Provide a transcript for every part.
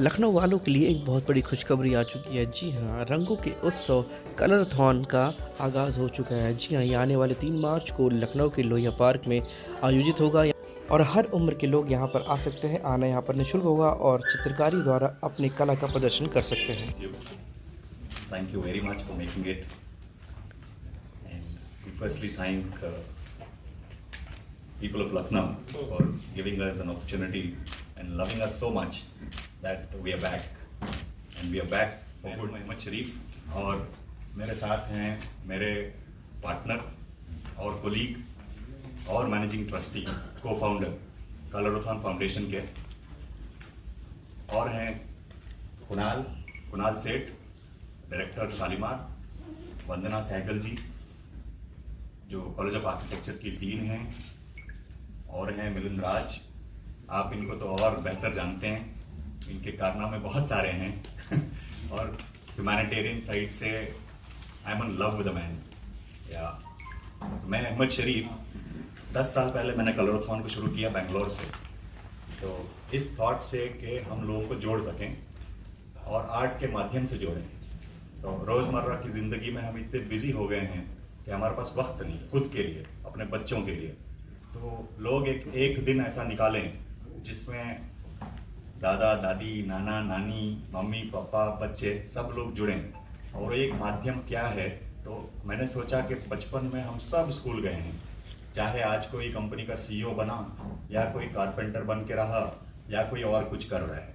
लखनऊ वालों के लिए एक बहुत बड़ी खुशखबरी आ चुकी है। जी हाँ, रंगों के उत्सव कलरथॉन का आगाज़ हो चुका है। जी हाँ, ये आने वाले 3 मार्च को लखनऊ के लोहिया पार्क में आयोजित होगा और हर उम्र के लोग यहाँ पर आ सकते हैं। आना यहाँ पर निःशुल्क होगा और चित्रकारी द्वारा अपनी कला का प्रदर्शन कर सकते हैं। Thank you very much for making it. And we firstly thank people of Lucknow for giving us an opportunity and loving us so much that we are back. And we are back for good. Mohammad Sharif और मेरे साथ हैं मेरे partner और colleague और managing trustee cofounder कलरथॉन foundation के, और हैं कुणाल सेठ, डायरेक्टर शालीमार, वंदना सहगल जी जो कॉलेज ऑफ आर्किटेक्चर की डीन हैं, और हैं मिलिंद राज। आप इनको तो और बेहतर जानते हैं, इनके कारनामे बहुत सारे हैं और ह्यूमैनिटेरियन साइड से I am in love with the man. या मैं अहमद शरीफ, 10 साल पहले मैंने कलरथॉन को शुरू किया बेंगलोर से, तो इस थॉट से कि हम लोगों को जोड़ सकें और आर्ट के माध्यम से जोड़ें। तो रोज़मर्रा की ज़िंदगी में हम इतने बिजी हो गए हैं कि हमारे पास वक्त नहीं खुद के लिए, अपने बच्चों के लिए। तो लोग एक दिन ऐसा निकालें जिसमें दादा दादी, नाना नानी, मम्मी पापा, बच्चे सब लोग जुड़ें। और एक माध्यम क्या है, तो मैंने सोचा कि बचपन में हम सब स्कूल गए हैं, चाहे आज कोई कंपनी का सीईओ बना या कोई कारपेंटर बन के रहा या कोई और कुछ कर रहा है,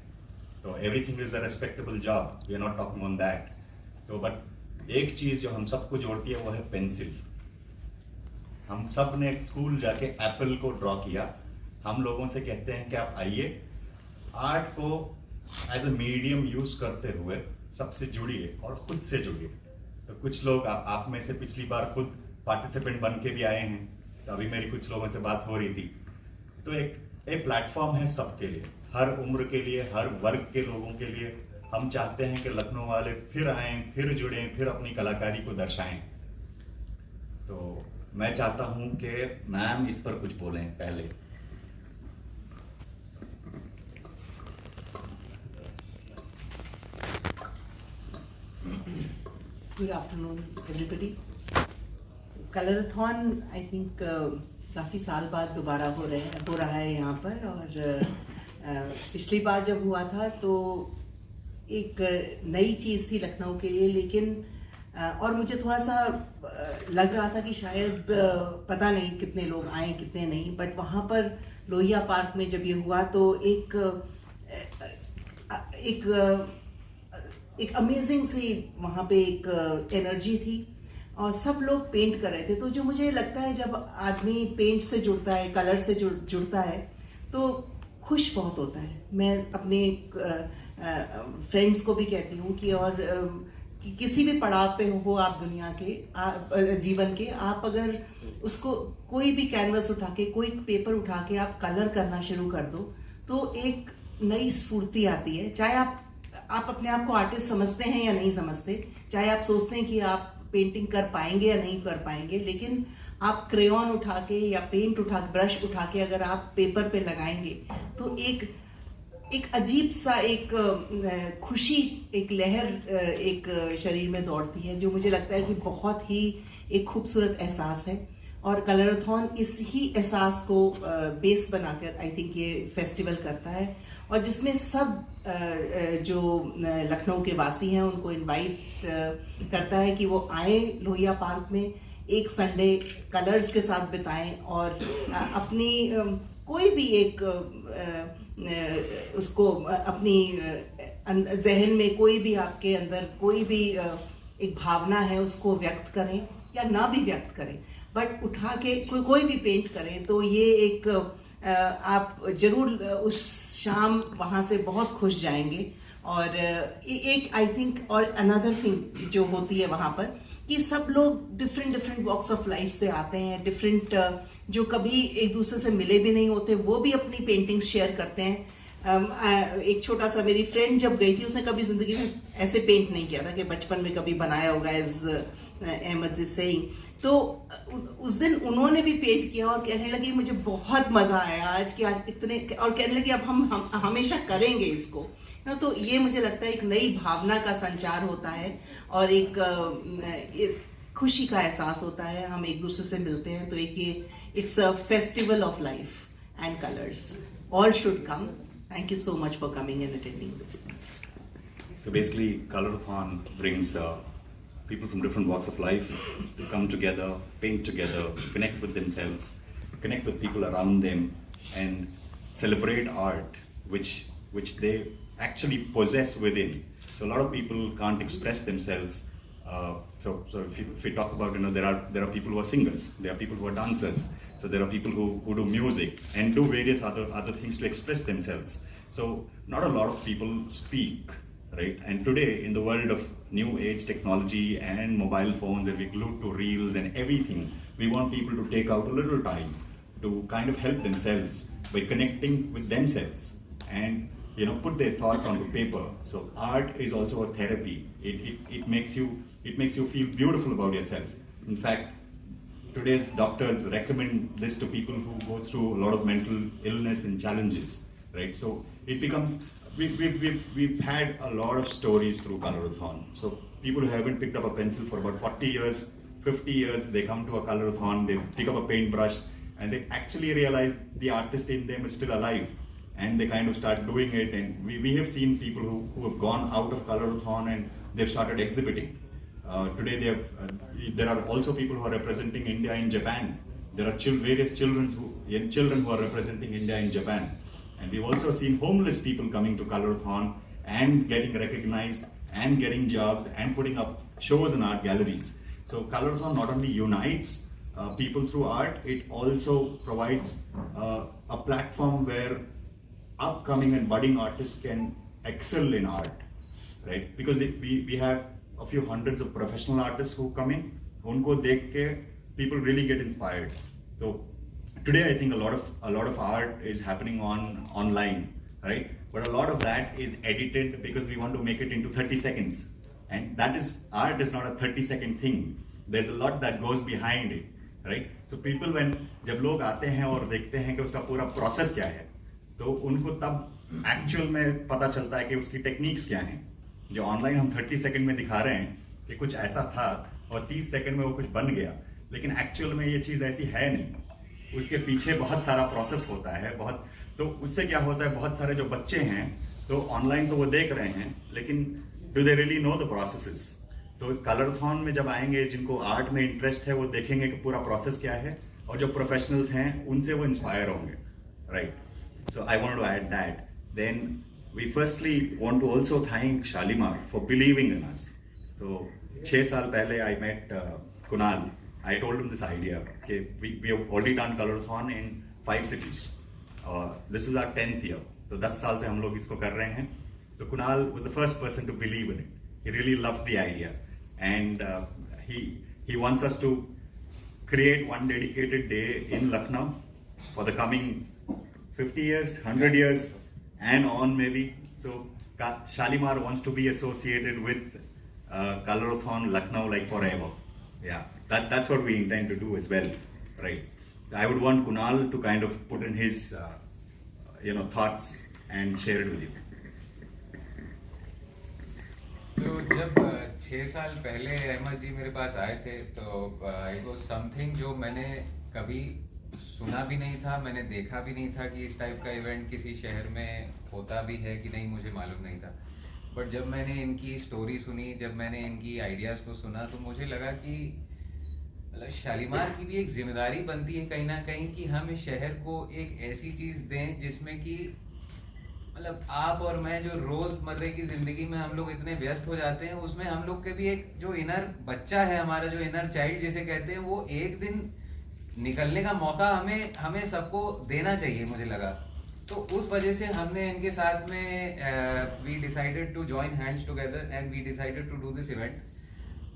तो everything is a respectable job, we are not talking on that. तो बट एक चीज़ जो हम सबको जोड़ती है वो है पेंसिल। हम सब ने स्कूल जाके एप्पल को ड्रॉ किया। हम लोगों से कहते हैं कि आप आइए, आर्ट को एज अ मीडियम यूज करते हुए सबसे जुड़िए और खुद से जुड़िए। तो कुछ लोग आप में से पिछली बार खुद पार्टिसिपेंट बन के भी आए हैं, तो अभी मेरी कुछ लोगों से बात हो रही थी। तो एक प्लेटफॉर्म है सबके लिए, हर उम्र के लिए, हर वर्ग के लोगों के लिए। हम चाहते हैं कि लखनऊ वाले फिर आएं, फिर जुड़ें, फिर अपनी कलाकारी को दर्शाएं। तो मैं चाहता हूं कि मैम इस पर कुछ बोलें पहले। Good afternoon everybody. Colorthon I think काफ़ी साल बाद दोबारा हो रहा है यहाँ पर। और पिछली बार जब हुआ था तो एक नई चीज़ थी लखनऊ के लिए, लेकिन और मुझे थोड़ा सा लग रहा था कि शायद पता नहीं कितने लोग आए कितने नहीं, बट वहाँ पर लोहिया पार्क में जब ये हुआ तो एक अमेजिंग सी वहाँ पे एक एनर्जी थी और सब लोग पेंट कर रहे थे। तो जो मुझे लगता है जब आदमी पेंट से जुड़ता है, कलर से जुड़ता है, तो खुश बहुत होता है। मैं अपने फ्रेंड्स को भी कहती हूँ कि और कि किसी भी पड़ाव पे हो आप दुनिया के जीवन के, आप अगर उसको कोई भी कैनवस उठा के, कोई पेपर उठा के आप कलर करना शुरू कर दो तो एक नई स्फूर्ति आती है। चाहे आप अपने आप को आर्टिस्ट समझते हैं या नहीं समझते, चाहे आप सोचते हैं कि आप पेंटिंग कर पाएंगे या नहीं कर पाएंगे, लेकिन आप क्रेयॉन उठा के या पेंट उठा के, ब्रश उठा के अगर आप पेपर पे लगाएंगे तो एक अजीब सा एक खुशी, एक लहर एक शरीर में दौड़ती है, जो मुझे लगता है कि बहुत ही एक खूबसूरत एहसास है। और कलरथॉन इस ही एहसास को बेस बनाकर आई थिंक ये फेस्टिवल करता है, और जिसमें सब जो लखनऊ के वासी हैं उनको इनवाइट करता है कि वो आए लोहिया पार्क में, एक संडे कलर्स के साथ बिताएं और अपनी कोई भी एक उसको अपनी जहन में कोई भी आपके अंदर कोई भी एक भावना है उसको व्यक्त करें या ना भी व्यक्त करें, बट उठा के कोई भी पेंट करें। तो ये एक आप जरूर उस शाम वहाँ से बहुत खुश जाएंगे। और एक आई थिंक और अनदर थिंग जो होती है वहाँ पर कि सब लोग डिफरेंट वॉक्स ऑफ लाइफ से आते हैं, डिफरेंट जो कभी एक दूसरे से मिले भी नहीं होते, वो भी अपनी पेंटिंग्स शेयर करते हैं। एक छोटा सा, मेरी फ्रेंड जब गई थी उसने कभी जिंदगी में ऐसे पेंट नहीं किया था कि बचपन में कभी बनाया होगा, एज अहमद इज सेइंग। तो उस दिन उन्होंने भी पेंट किया और कहने लगी मुझे बहुत मज़ा आया आज कि आज इतने, और कहने लगी अब हम हमेशा करेंगे इसको, ना, तो ये मुझे लगता है एक नई भावना का संचार होता है और एक खुशी का एहसास होता है। हम एक दूसरे से मिलते हैं तो एक ये it's a festival of life and colours. All should come. Thank you so much for coming and attending this. So basically, Colorathon brings people from different walks of life to come together, paint together, connect with themselves, connect with people around them, and celebrate art, which they actually possess within. So a lot of people can't express themselves. So if we talk about, there are people who are singers, there are people who are dancers, so there are people who do music and do various other things to express themselves. So not a lot of people speak. Right, and today in the world of new age technology and mobile phones, and we're glued to reels and everything, we want people to take out a little time to kind of help themselves by connecting with themselves and put their thoughts onto paper. So art is also a therapy. It makes you feel beautiful about yourself. In fact, today's doctors recommend this to people who go through a lot of mental illness and challenges. Right, so it becomes. We've had a lot of stories through Colorathon. So people who haven't picked up a pencil for about 40 years, 50 years, they come to a Colorathon, they pick up a paintbrush, and they actually realize the artist in them is still alive. And they kind of start doing it. And we have seen people who have gone out of Colorathon and they've started exhibiting. Today there are also people who are representing India in Japan. There are various children who are representing India in Japan. And we've also seen homeless people coming to Colorathon and getting recognized and getting jobs and putting up shows in art galleries. So Colorathon not only unites people through art, it also provides a platform where upcoming and budding artists can excel in art, right? Because we have a few hundreds of professional artists who come in. Unko dekh ke people really get inspired. So today I think a lot of art is happening online, right? But a lot of that is edited because we want to make it into 30 seconds. And art is not a 30-second thing. There's a lot that goes behind it, right? So people जब लोग आते हैं और देखते हैं कि उसका पूरा प्रोसेस क्या है, तो उनको तब एक्चुअल में पता चलता है कि उसकी टेक्निक्स क्या हैं। जो ऑनलाइन हम 30 सेकंड में दिखा रहे हैं कि कुछ ऐसा था और 30 सेकंड में वो कुछ बन गया, लेकिन एक्चुअल में ये चीज़ ऐसी है नहीं। उसके पीछे बहुत सारा प्रोसेस होता है। तो उससे क्या होता है, बहुत सारे जो बच्चे हैं तो ऑनलाइन तो वो देख रहे हैं, लेकिन do they really know the processes? तो कलरथॉन में जब आएंगे, जिनको आर्ट में इंटरेस्ट है वो देखेंगे कि पूरा प्रोसेस क्या है, और जो प्रोफेशनल्स हैं उनसे वो इंस्पायर होंगे, right? So I want to add that. Then we firstly want to also thank Shalimar for believing in us. तो 6 साल पहले I met Kunal. I told him this idea. Okay, we have already done Colorathon in 5 cities. This is our 10th year. तो 10 साल से हम लोग इसको कर रहे हैं. तो Kunal was the first person to believe in it. He really loved the idea, and he wants us to create one dedicated day in Lucknow for the coming 50 years, 100 years, and on maybe. So Shalimar wants to be associated with Colorathon Lucknow like forever. Yeah. That's what we intend to do as well, right? I would want Kunal to kind of put in his, thoughts and share it with you. तो जब 6 साल पहले अहमद जी मेरे पास आए थे, तो it was something जो मैंने कभी सुना भी नहीं था, मैंने देखा भी नहीं था कि इस टाइप का इवेंट किसी शहर में होता भी है कि नहीं, मुझे मालूम नहीं था। बट जब मैंने इनकी स्टोरी सुनी, जब मैंने इनकी आइडियाज़ को सुना, तो मुझे लगा कि शालीमार की भी एक जिम्मेदारी बनती है कहीं ना कहीं कि हम इस शहर को एक ऐसी चीज़ दें जिसमें कि आप और मैं जो रोज़मर्रे की ज़िंदगी में हम लोग इतने व्यस्त हो जाते हैं, उसमें हम लोग के भी एक जो इनर बच्चा है हमारा, जो इनर चाइल्ड जिसे कहते हैं, वो एक दिन निकलने का मौका हमें सबको देना चाहिए, मुझे लगा। तो उस वजह से हमने इनके साथ में we decided to join hands together and we decided to do this event.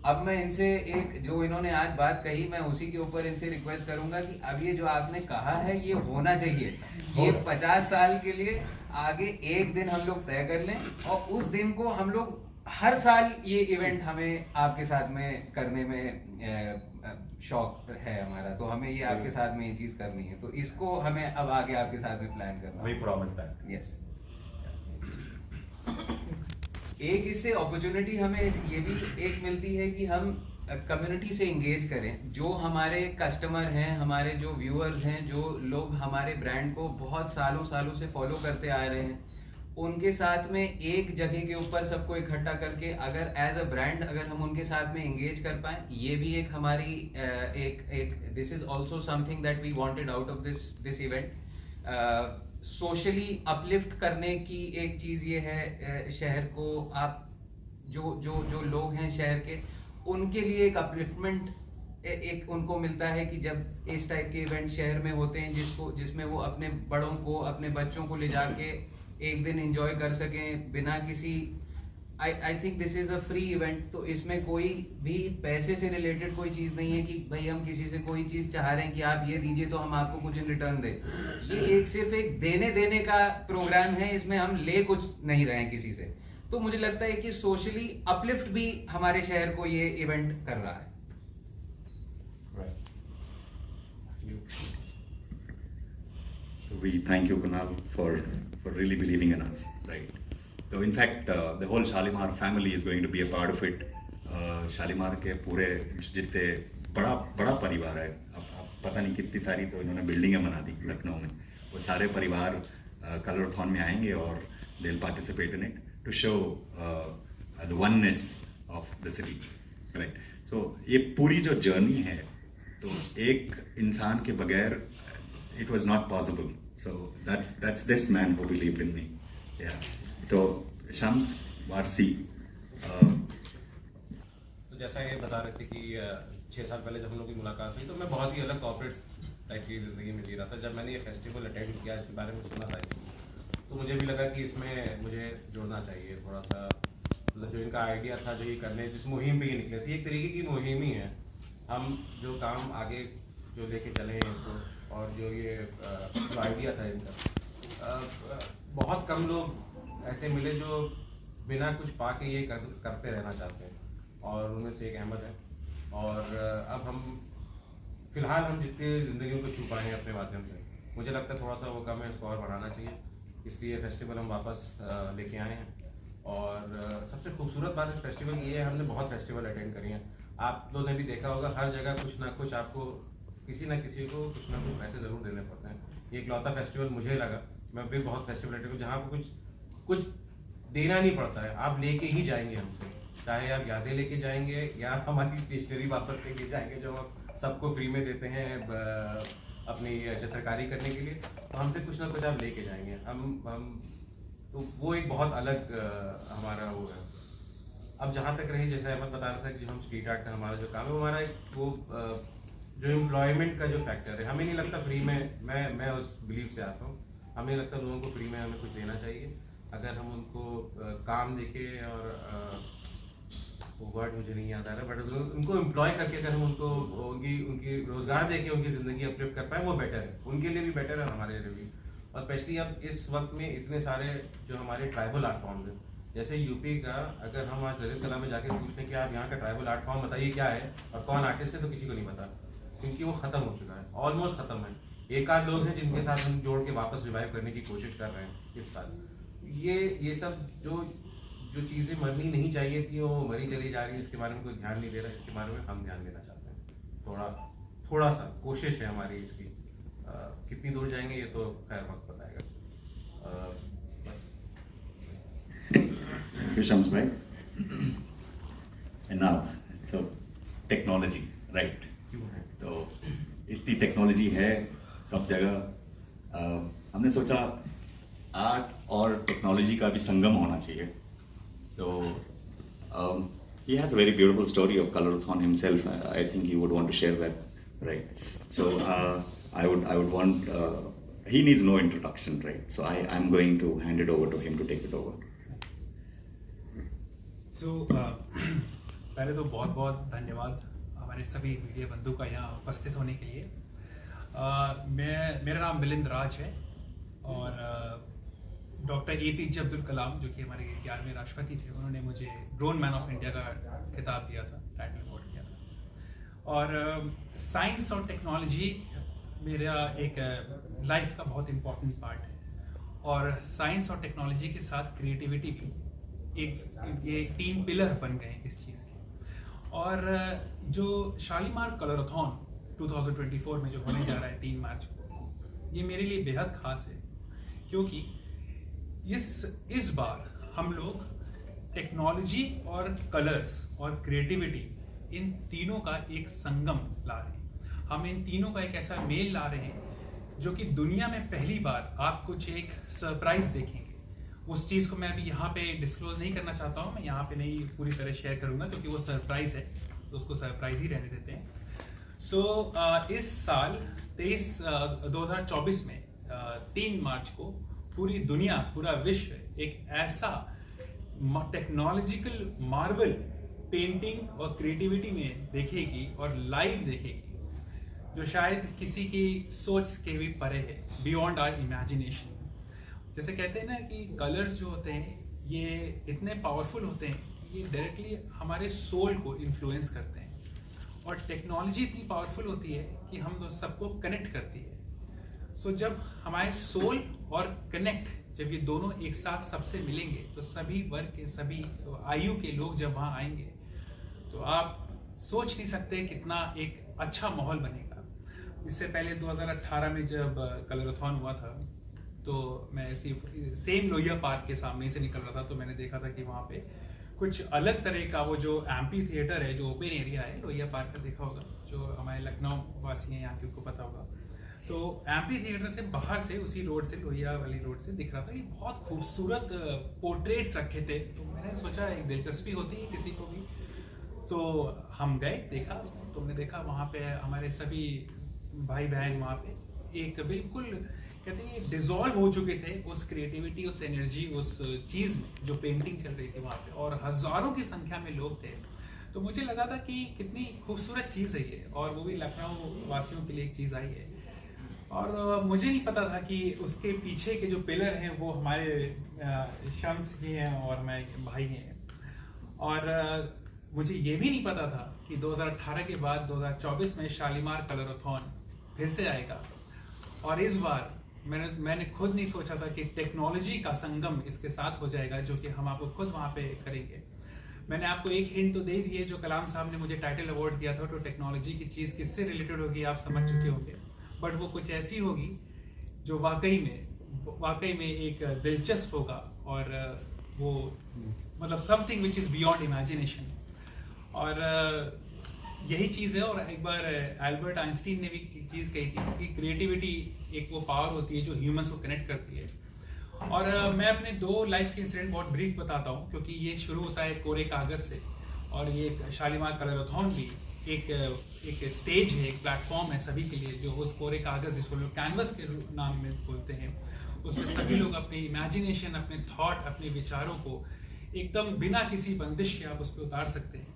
अब मैं इनसे एक जो इन्होंने आज बात कही, मैं उसी के ऊपर इनसे रिक्वेस्ट करूंगा कि अब ये जो आपने कहा है ये होना चाहिए। ये 50 साल के लिए आगे एक दिन हम लोग तय कर लें, और उस दिन को हम लोग हर साल ये इवेंट हमें आपके साथ में करने में शौक है हमारा, तो हमें ये आपके साथ में ये चीज करनी है, तो इसको हमें अब आगे आपके साथ में प्लान करना है। We promise that. Yes. एक इससे अपॉर्चुनिटी हमें ये भी एक मिलती है कि हम कम्युनिटी से इंगेज करें। जो हमारे कस्टमर हैं, हमारे जो व्यूअर्स हैं, जो लोग हमारे ब्रांड को बहुत सालों सालों से फॉलो करते आ रहे हैं, उनके साथ में एक जगह के ऊपर सबको इकट्ठा करके अगर एज अ ब्रांड अगर हम उनके साथ में इंगेज कर पाएं, ये भी एक हमारी एक this is also something that we wanted out of this event. Socially uplift करने की एक चीज ये है, शहर को आप जो लोग हैं शहर के, उनके लिए एक अपलिफ्टमेंट एक उनको मिलता है कि जब इस टाइप के इवेंट शहर में होते हैं जिसमें वो अपने बड़ों को, अपने बच्चों को ले जाके एक दिन एंजॉय कर सकें बिना किसी, I think this is a free event. तो इसमें कोई भी पैसे से रिलेटेड कोई चीज नहीं है कि भाई हम किसी से कोई चीज चाह रहे हैं कि आप ये दीजिए तो हम आपको कुछ इन रिटर्न दें। ये एक सिर्फ एक देने का प्रोग्राम है, इसमें हम ले कुछ नहीं रहे हैं किसी से। तो मुझे लगता है कि सोशली अपलिफ्ट भी हमारे शहर को ये इवेंट कर रहा है। We thank you, Kunal, for really believing in us, right? So in fact, the whole Shalimar family is going to be a part of it. Shalimar के पूरे जितने बड़ा परिवार है, अब पता नहीं कितनी सारी तो इन्होंने बिल्डिंगें बना दी लखनऊ में, वो सारे परिवार कलरथॉन में आएंगे और they will participate in it to show the oneness of the city, right? So ये पूरी जो जर्नी है, तो एक इंसान के बगैर it was not possible. So that's this man who believed in me. Yeah. तो शम्स वारसी, तो जैसा ये बता रहे थे कि 6 साल पहले जब हम लोग की मुलाकात हुई तो मैं बहुत ही अलग कॉर्पोरेट टाइप की ज़िंदगी में जी रहा था। जब मैंने ये फेस्टिवल अटेंड किया, इसके बारे में सुना था, तो मुझे भी लगा कि इसमें मुझे जुड़ना चाहिए थोड़ा सा। मतलब जो इनका आइडिया था, जो ये करने जिस मुहिम पे ये निकले थे, एक तरीके की मुहिम ही है। हम जो काम आगे जो लेके चले हैं इसको, और जो ये जो आइडिया था इनका, बहुत कम लोग ऐसे मिले जो बिना कुछ पाके ये करते रहना चाहते हैं, और उनमें से एक अहमद है। और अब हम फिलहाल हम जितनी ज़िंदगियों को छू पाए हैं अपने माध्यम से, मुझे लगता है थोड़ा सा वो कम है, इसको और बढ़ाना चाहिए। इसलिए फेस्टिवल हम वापस लेके आए हैं। और सबसे खूबसूरत बात इस फेस्टिवल की है, हमने बहुत फेस्टिवल अटेंड करी हैं, आप लोगों ने भी देखा होगा, हर जगह कुछ ना कुछ आपको किसी ना किसी को कुछ ना कुछ पैसे ज़रूर देने पड़ते हैं। ये इकलौता फेस्टिवल मुझे लगा, मैं भी बहुत फेस्टिवल अटेंड करूँ जहाँ आपको कुछ देना नहीं पड़ता है, आप लेके ही जाएंगे हमसे, चाहे आप यादें लेके जाएंगे या हमारी स्टेशनरी वापस लेके जाएंगे जो हम सबको फ्री में देते हैं अपनी चित्रकारी करने के लिए, तो हमसे कुछ ना कुछ आप लेके जाएंगे। हम तो वो एक बहुत अलग हमारा वो है। अब जहाँ तक रही, जैसे अहमद बता रहा था कि जो हम स्ट्रीट आर्ट का हमारा जो काम है, वो हमारा एक वो जो एम्प्लॉयमेंट का जो फैक्टर है, हमें नहीं लगता फ्री में, मैं उस बिलीव से आता हूँ, हमें लगता लोगों को फ्री में हमें कुछ देना चाहिए। अगर हम उनको काम देके, और वो वर्ड मुझे नहीं याद आ रहा, बट उनको एम्प्लॉय करके अगर हम उनको उनकी रोजगार देके उनकी ज़िंदगी अपलिफ्ट कर पाए, वो बेटर है, उनके लिए भी बेटर है, हमारे लिए भी। और स्पेशली अब इस वक्त में इतने सारे जो हमारे ट्राइबल आर्ट फॉर्म्स हैं, जैसे यूपी का, अगर हम आज ललित कला में जाके पूछते हैं कि आप यहाँ का ट्राइबल आर्ट फॉर्म बताइए क्या है और कौन आर्टिस्ट है, तो किसी को नहीं पता, क्योंकि वो ख़त्म हो चुका है, ऑलमोस्ट ख़त्म है। एक आध लोग हैं जिनके साथ हम जोड़ के वापस रिवाइव करने की कोशिश कर रहे हैं इस साल। ये सब जो चीज़ें मरनी नहीं चाहिए थी, वो मरी चली जा रही है, इसके बारे में कोई ध्यान नहीं दे रहा, इसके बारे में हम ध्यान देना चाहते हैं। थोड़ा सा कोशिश है हमारी इसकी। कितनी दूर जाएंगे ये तो खैर वक्त बताएगा। बस शम्स भाई, and now so technology, right? तो इतनी टेक्नोलॉजी है सब जगह, हमने सोचा आर्ट और टेक्नोलॉजी का भी संगम होना चाहिए। तो he has a very beautiful story of Colorathon himself. I think he would want to share that, right? So I would want, he needs no introduction, right? So I'm going to hand it over to him to take it over. So पहले तो बहुत बहुत धन्यवाद हमारे सभी media बंधु का यहाँ उपस्थित होने के लिए। मेरा नाम मिलिंद राज है, और डॉक्टर APJ अब्दुल कलाम, जो कि हमारे 11वें राष्ट्रपति थे, उन्होंने मुझे ड्रोन मैन ऑफ इंडिया का खिताब दिया था, टाइटल अवार्ड किया था। और साइंस और टेक्नोलॉजी मेरा एक लाइफ का बहुत इम्पोर्टेंट पार्ट है, और साइंस और टेक्नोलॉजी के साथ क्रिएटिविटी भी ये 3 पिलर बन गए इस चीज़ के। और जो शालीमार कलरथॉन 2024 में जो होने जा रहा है 3 मार्च को, ये मेरे लिए बेहद खास है, क्योंकि इस बार हम लोग टेक्नोलॉजी और कलर्स और क्रिएटिविटी इन तीनों का एक संगम ला रहे हैं। हम इन तीनों का एक ऐसा मेल ला रहे हैं जो कि दुनिया में पहली बार आप कुछ एक सरप्राइज देखेंगे। उस चीज़ को मैं अभी यहाँ पे डिस्क्लोज नहीं करना चाहता हूँ, मैं यहाँ पे नहीं पूरी तरह शेयर करूँगा क्योंकि वो सरप्राइज है, तो उसको सरप्राइज ही रहने देते हैं। इस साल 2024 में 3 मार्च को पूरी दुनिया, पूरा विश्व एक ऐसा टेक्नोलॉजिकल मार्वल पेंटिंग और क्रिएटिविटी में देखेगी और लाइव देखेगी, जो शायद किसी की सोच के भी परे है, बियॉन्ड आवर इमेजिनेशन। जैसे कहते हैं ना कि कलर्स जो होते हैं ये इतने पावरफुल होते हैं कि ये डायरेक्टली हमारे सोल को इन्फ्लुएंस करते हैं, और टेक्नोलॉजी इतनी पावरफुल होती है कि हम सबको कनेक्ट करती है। जब हमारे सोल और कनेक्ट, जब ये दोनों एक साथ सबसे मिलेंगे, तो सभी वर्ग के, सभी आयु के लोग जब वहाँ आएंगे तो आप सोच नहीं सकते कितना एक अच्छा माहौल बनेगा। इससे पहले 2018 में जब कलरथॉन हुआ था, तो मैं सेम लोहिया पार्क के सामने से निकल रहा था, तो मैंने देखा था कि वहाँ पे कुछ अलग तरह का वो जो एम्पी थिएटर है, जो ओपन एरिया है, लोहिया पार्क का देखा होगा, जो हमारे लखनऊ वासी हैं यहाँ के, उनको पता होगा। तो एम्पी थिएटर से बाहर से, उसी रोड से, लोहिया वाली रोड से दिख रहा था कि बहुत खूबसूरत पोर्ट्रेट्स रखे थे। तो मैंने सोचा एक दिलचस्पी होती है किसी को भी, तो हम गए, देखा। तो हमने देखा वहाँ पे हमारे सभी भाई बहन वहाँ पे एक बिल्कुल कहते हैं डिजॉल्व हो चुके थे उस क्रिएटिविटी, उस एनर्जी, उस चीज़ में जो पेंटिंग चल रही थी वहाँ पे, और हज़ारों की संख्या में लोग थे। तो मुझे लगा था कि कितनी खूबसूरत चीज़ है ये, और वो भी लखनऊ वासियों के लिए एक चीज़ आई है। और मुझे नहीं पता था कि उसके पीछे के जो पिलर हैं वो हमारे शम्स जी हैं और मैं भाई हैं। और मुझे ये भी नहीं पता था कि 2018 के बाद 2024 में शालीमार कलरथॉन फिर से आएगा, और इस बार मैंने खुद नहीं सोचा था कि टेक्नोलॉजी का संगम इसके साथ हो जाएगा, जो कि हम आपको खुद वहाँ पे करेंगे। मैंने आपको एक हिंट तो दे दी है, जो कलाम साहब ने मुझे टाइटल अवार्ड दिया था, तो टेक्नोलॉजी की चीज़ किससे रिलेटेड होगी आप समझ चुके होंगे, बट वो कुछ ऐसी होगी जो वाकई में एक दिलचस्प होगा, और वो मतलब something which is beyond imagination. और यही चीज़ है। और एक बार एल्बर्ट आइंस्टीन ने भी चीज़ कही थी कि क्रिएटिविटी एक वो पावर होती है जो ह्यूमंस को कनेक्ट करती है। और मैं अपने 2 लाइफ के इंसिडेंट बहुत ब्रीफ बताता हूँ, क्योंकि ये शुरू होता है कोरे कागज़ से, और ये शालीमार कलरथॉन भी एक स्टेज है, एक प्लेटफॉर्म है सभी के लिए, जो उस कोरे कागज़, जिसको लोग कैनवस के नाम में बोलते हैं, उसमें सभी लोग अपनी इमेजिनेशन, अपने थॉट, अपने विचारों को एकदम बिना किसी बंदिश के आप उस पर उतार सकते हैं।